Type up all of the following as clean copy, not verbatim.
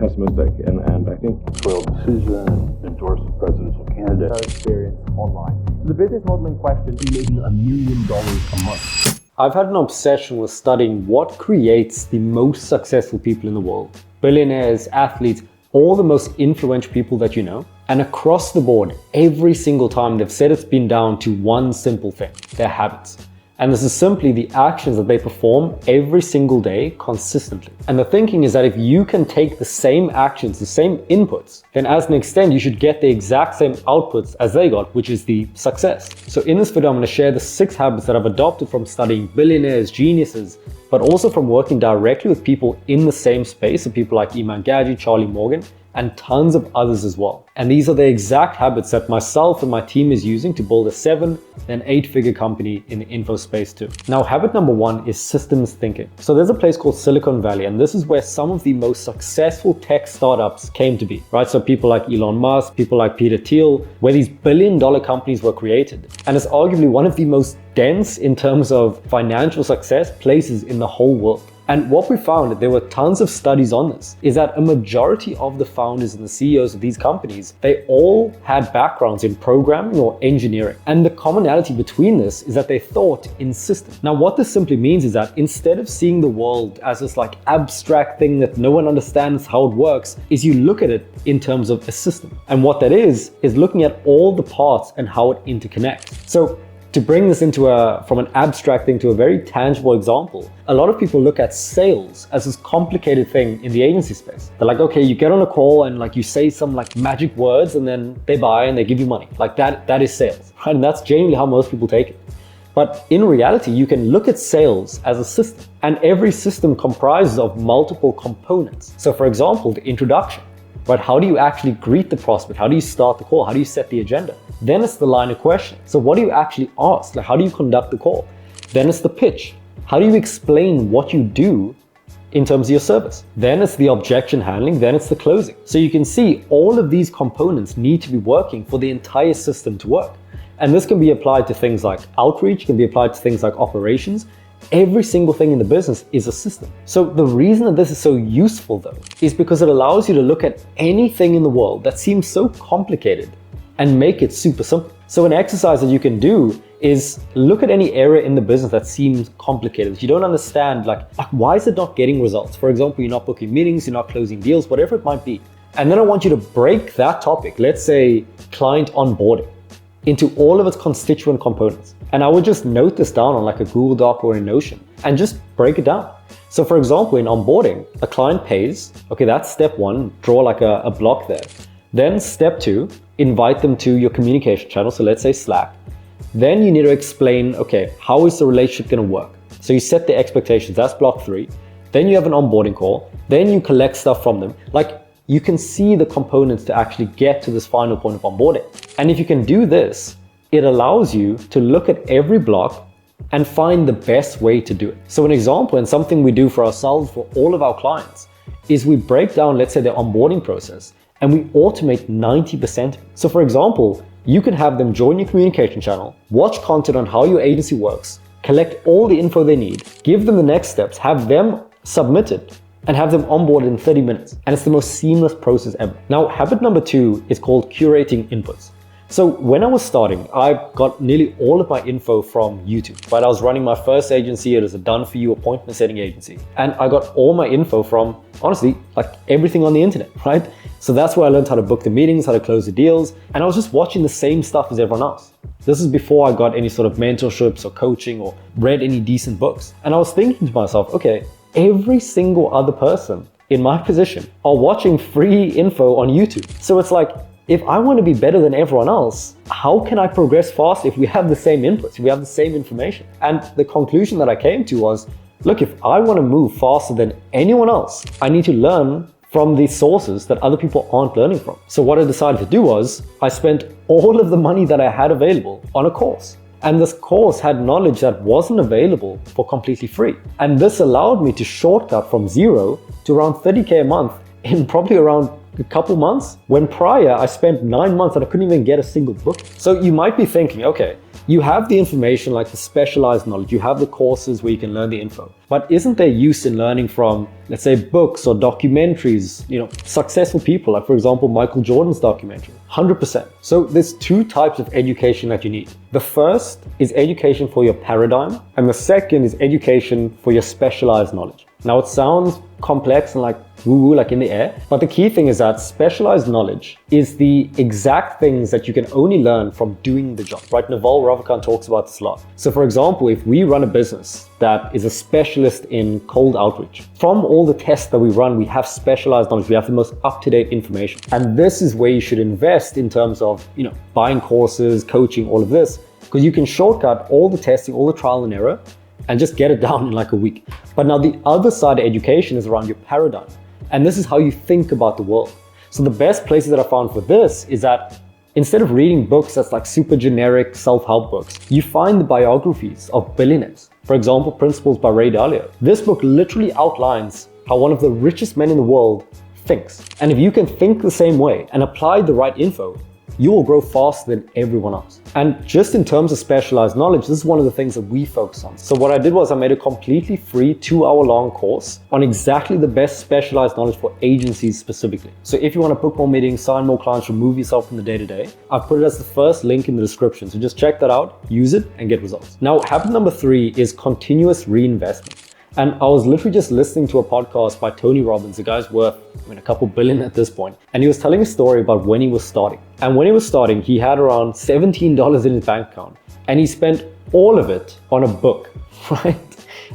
pessimistic, and I think Royal decision endorse the presidential candidate. Our experience online. The business model in question is making $1 million a month. I've had an obsession with studying what creates the most successful people in the world. Billionaires, athletes, all the most influential people that you know. And across the board, every single time they've said it's been down to one simple thing, their habits. And this is simply the actions that they perform every single day consistently. And the thinking is that if you can take the same actions, the same inputs, then as an extent, you should get the exact same outputs as they got, which is the success. So in this video, I'm going to share the 6 habits that I've adopted from studying billionaires, geniuses, but also from working directly with people in the same space, so people like Iman Gadzhi, Charlie Morgan, and tons of others as well. And these are the exact habits that myself and my team is using to build a 7 and 8-figure company in the info space too. Now, habit number 1 is systems thinking. So there's a place called Silicon Valley, and this is where some of the most successful tech startups came to be, right? So people like Elon Musk, people like Peter Thiel, where these billion-dollar companies were created. And it's arguably one of the most dense in terms of financial success places in the whole world. And what we found, there were tons of studies on this, is that a majority of the founders and the CEOs of these companies, they all had backgrounds in programming or engineering. And the commonality between this is that they thought in systems. Now, what this simply means is that instead of seeing the world as this like abstract thing that no one understands how it works, is you look at it in terms of a system. And what that is looking at all the parts and how it interconnects. So to bring this into from an abstract thing to a very tangible example, a lot of people look at sales as this complicated thing in the agency space. They're like, okay, you get on a call and like you say some like magic words and then they buy and they give you money. Like that is sales, right? And that's genuinely how most people take it. But in reality, you can look at sales as a system, and every system comprises of multiple components. So for example, the introduction. But how do you actually greet the prospect? How do you start the call? How do you set the agenda? Then it's the line of question. So what do you actually ask? Like, how do you conduct the call? Then it's the pitch. How do you explain what you do in terms of your service? Then it's the objection handling. Then it's the closing. So you can see all of these components need to be working for the entire system to work. And this can be applied to things like outreach, can be applied to things like operations. Every single thing in the business is a system. So the reason that this is so useful though, is because it allows you to look at anything in the world that seems so complicated and make it super simple. So an exercise that you can do is look at any area in the business that seems complicated, that you don't understand, like why is it not getting results? For example, you're not booking meetings, you're not closing deals, whatever it might be. And then I want you to break that topic, let's say client onboarding, into all of its constituent components. And I would just note this down on like a Google Doc or a Notion and just break it down. So for example, in onboarding, a client pays, okay, that's step 1, draw like a block there. Then step 2, invite them to your communication channel. So let's say Slack. Then you need to explain, okay, how is the relationship gonna work? So you set the expectations, that's block 3. Then you have an onboarding call. Then you collect stuff from them. Like you can see the components to actually get to this final point of onboarding. And if you can do this, it allows you to look at every block and find the best way to do it. So an example and something we do for ourselves, for all of our clients, is we break down, let's say, the onboarding process and we automate 90%. So for example, you can have them join your communication channel, watch content on how your agency works, collect all the info they need, give them the next steps, have them submit it, and have them onboarded in 30 minutes. And it's the most seamless process ever. Now, habit number 2 is called curating inputs. So when I was starting, I got nearly all of my info from YouTube, right? I was running my first agency. It was a done-for-you appointment setting agency. And I got all my info from, honestly, like everything on the internet, right? So that's where I learned how to book the meetings, how to close the deals. And I was just watching the same stuff as everyone else. This is before I got any sort of mentorships or coaching or read any decent books. And I was thinking to myself, okay, every single other person in my position are watching free info on YouTube. So it's like, if I want to be better than everyone else, how can I progress fast if we have the same inputs, if we have the same information? And the conclusion that I came to was, look, if I want to move faster than anyone else, I need to learn from the sources that other people aren't learning from. So what I decided to do was, I spent all of the money that I had available on a course. And this course had knowledge that wasn't available for completely free. And this allowed me to shortcut from 0 to around 30K a month in probably around a couple months, when prior I spent 9 months and I couldn't even get a single book. So you might be thinking, okay, You have the information like the specialized knowledge, you have the courses where you can learn the info, but isn't there use in learning from, let's say, books or documentaries, successful people, like for example, Michael Jordan's documentary? 100%. So there's two types of education that you need. The first is education for your paradigm, and the second is education for your specialized knowledge. Now it sounds complex and like woo-woo, like in the air, but the key thing is that specialized knowledge is the exact things that you can only learn from doing the job, right? Naval Ravikant talks about this a lot. So for example, if we run a business that is a specialist in cold outreach, from all the tests that we run, we have specialized knowledge, we have the most up-to-date information. And this is where you should invest in terms of, buying courses, coaching, all of this, because you can shortcut all the testing, all the trial and error, and just get it down in like a week. But now the other side of education is around your paradigm. And this is how you think about the world. So the best places that I found for this is that instead of reading books that's like super generic self-help books, you find the biographies of billionaires. For example, Principles by Ray Dalio. This book literally outlines how one of the richest men in the world thinks. And if you can think the same way and apply the right info, you will grow faster than everyone else. And just in terms of specialized knowledge, this is one of the things that we focus on. So what I did was I made a completely free 2-hour-long course on exactly the best specialized knowledge for agencies specifically. So if you want to book more meetings, sign more clients, remove yourself from the day-to-day, I've put it as the first link in the description. So just check that out, use it, and get results. Now, habit number 3 is continuous reinvestment. And I was literally just listening to a podcast by Tony Robbins. The guy's worth, a couple billion at this point. And he was telling a story about when he was starting. And when he was starting, he had around $17 in his bank account. And he spent all of it on a book, right?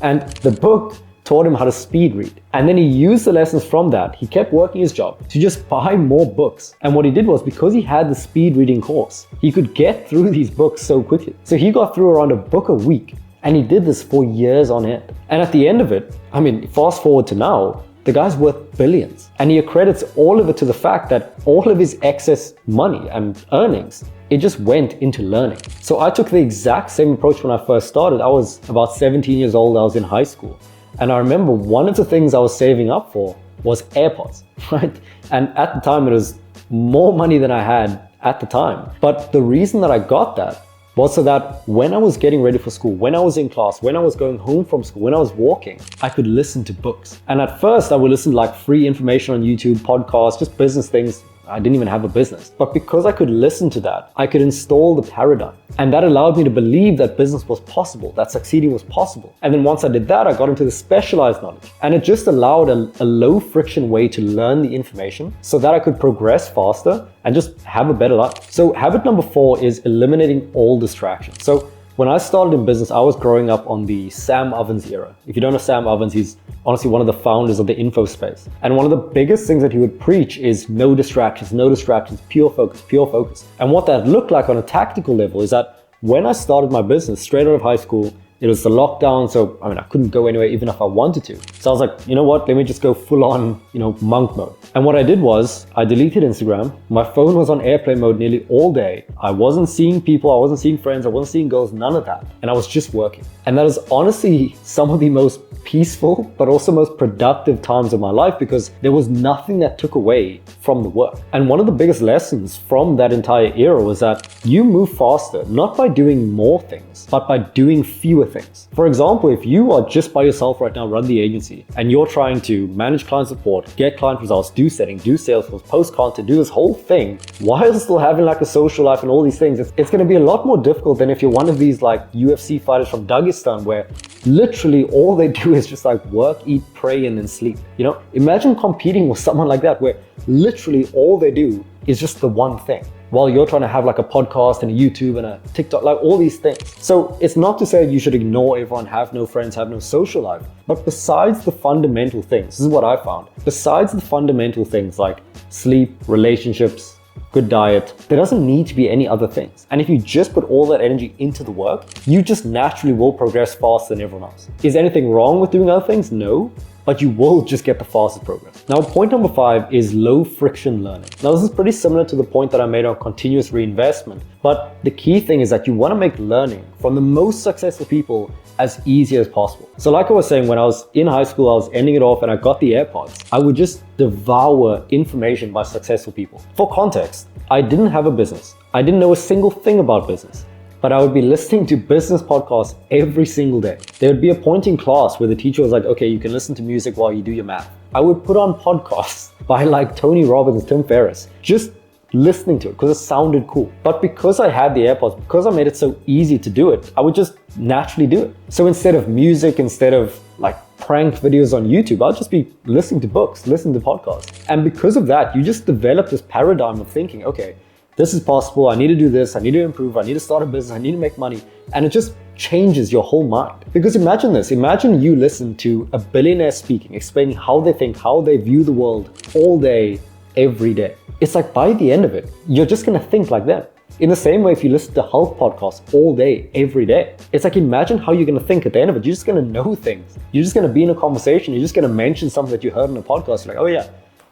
And the book taught him how to speed read. And then he used the lessons from that. He kept working his job to just buy more books. And what he did was, because he had the speed reading course, he could get through these books so quickly. So he got through around a book a week. And he did this for years on end. And at the end of it, fast forward to now, the guy's worth billions. And he accredits all of it to the fact that all of his excess money and earnings, it just went into learning. So I took the exact same approach when I first started. I was about 17 years old, I was in high school. And I remember one of the things I was saving up for was AirPods, right? And at the time, it was more money than I had at the time. But the reason that I got that was so that when I was getting ready for school, when I was in class, when I was going home from school, when I was walking, I could listen to books. And at first I would listen to like free information on YouTube, podcasts, just business things. I didn't even have a business. But because I could listen to that, I could install the paradigm. And that allowed me to believe that business was possible, that succeeding was possible. And then once I did that, I got into the specialized knowledge. And it just allowed a low friction way to learn the information so that I could progress faster and just have a better life. So habit number 4 is eliminating all distractions. So when I started in business, I was growing up on the Sam Ovens era. If you don't know Sam Ovens, he's honestly one of the founders of the info space. And one of the biggest things that he would preach is no distractions, pure focus, pure focus. And what that looked like on a tactical level is that when I started my business straight out of high school, it was the lockdown, so I couldn't go anywhere even if I wanted to. So I was like, you know what, let me just go full on, monk mode. And what I did was I deleted Instagram. My phone was on airplane mode nearly all day. I wasn't seeing people, I wasn't seeing friends, I wasn't seeing girls, none of that. And I was just working. And that is honestly some of the most peaceful, but also most productive times of my life, because there was nothing that took away from the work. And one of the biggest lessons from that entire era was that you move faster, not by doing more things, but by doing fewer things. For example, if you are just by yourself right now, run the agency, and you're trying to manage client support, get client results, do setting, do sales force, post content, do this whole thing, while still having like a social life and all these things, it's going to be a lot more difficult than if you're one of these like UFC fighters from Dagestan, where literally all they do is just like work, eat, pray, and then sleep. Imagine competing with someone like that, where literally all they do is just the one thing, while you're trying to have like a podcast and a YouTube and a TikTok, like all these things. So it's not to say you should ignore everyone, have no friends, have no social life. But besides the fundamental things, this is what I found, besides the fundamental things like sleep, relationships, good diet, there doesn't need to be any other things. And if you just put all that energy into the work, you just naturally will progress faster than everyone else. Is anything wrong with doing other things? No. But you will just get the fastest progress. Now, point number 5 is low friction learning. Now, this is pretty similar to the point that I made on continuous reinvestment, but the key thing is that you want to make learning from the most successful people as easy as possible. So like I was saying, when I was in high school, I was ending it off and I got the AirPods. I would just devour information by successful people. For context, I didn't have a business. I didn't know a single thing about business. but I would be listening to business podcasts every single day. There would be a point in class where the teacher was like, okay, you can listen to music while you do your math. I would put on podcasts by like Tony Robbins, Tim Ferriss, just listening to it because it sounded cool. But because I had the AirPods, because I made it so easy to do it, I would just naturally do it. So instead of music, instead of like prank videos on YouTube, I'll just be listening to books, listening to podcasts. And because of that, you just develop this paradigm of thinking, okay, this is possible, I need to do this, I need to improve, I need to start a business, I need to make money. And it just changes your whole mind. Because imagine this, imagine you listen to a billionaire speaking, explaining how they think, how they view the world all day, every day. It's like by the end of it, you're just gonna think like them. In the same way, if you listen to health podcasts all day, every day, it's like imagine how you're gonna think at the end of it. You're just gonna know things. You're just gonna be in a conversation, you're just gonna mention something that you heard on a podcast, like, oh yeah,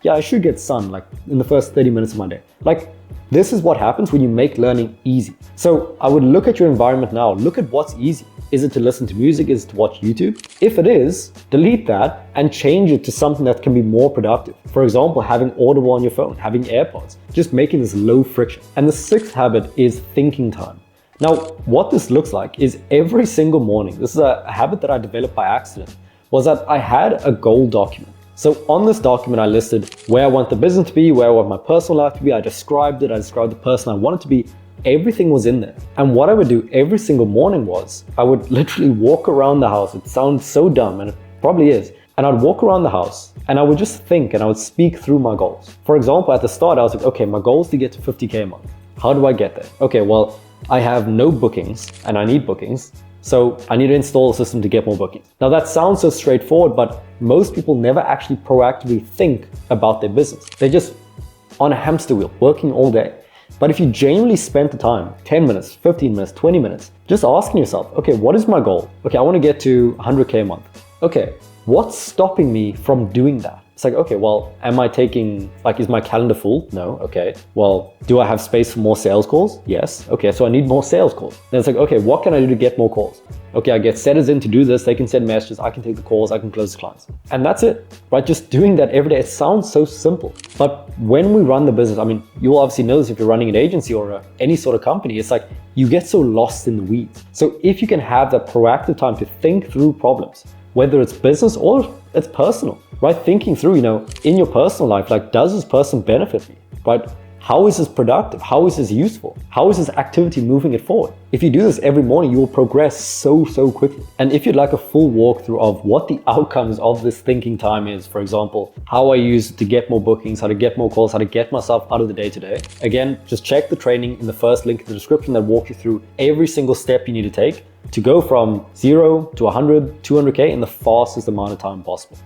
I should get sun like in the first 30 minutes of my day. Like, this is what happens when you make learning easy. So I would look at your environment now, look at what's easy. Is it to listen to music? Is it to watch YouTube? If it is, delete that and change it to something that can be more productive. For example, having Audible on your phone, having AirPods, just making this low friction. And the sixth habit is thinking time. Now, what this looks like is every single morning, this is a habit that I developed by accident, was that I had a goal document. So on this document, I listed where I want the business to be, where I want my personal life to be. I described it, I described the person I wanted to be. Everything was in there. And what I would do every single morning was I would literally walk around the house. It sounds so dumb, and it probably is. And I'd walk around the house and I would just think and I would speak through my goals. For example, at the start, I was like, okay, my goal is to get to 50K a month. How do I get there? Okay, well, I have no bookings and I need bookings. So I need to install a system to get more bookings. Now that sounds so straightforward, but most people never actually proactively think about their business. They're just on a hamster wheel, working all day. But if you genuinely spend the time, 10 minutes, 15 minutes, 20 minutes, just asking yourself, okay, what is my goal? Okay, I want to get to 100K a month. Okay, what's stopping me from doing that? It's like, okay, well, am I taking, like, is my calendar full? No, okay. Well, do I have space for more sales calls? Yes. Okay, so I need more sales calls. Then it's like, okay, what can I do to get more calls? Okay, I get setters in to do this. They can send messages. I can take the calls. I can close the clients. And that's it, right? Just doing that every day. It sounds so simple. But when we run the business, I mean, you'll obviously know this if you're running an agency or any sort of company, it's like you get so lost in the weeds. So if you can have that proactive time to think through problems, whether it's business or it's personal, right? Thinking through, in your personal life, like, does this person benefit me, right? How is this productive? How is this useful? How is this activity moving it forward? If you do this every morning, you will progress so quickly. And if you'd like a full walkthrough of what the outcomes of this thinking time is, for example, how I use it to get more bookings, how to get more calls, how to get myself out of the day-to-day, again, just check the training in the first link in the description that walks you through every single step you need to take to go from 0 to 100, 200K in the fastest amount of time possible.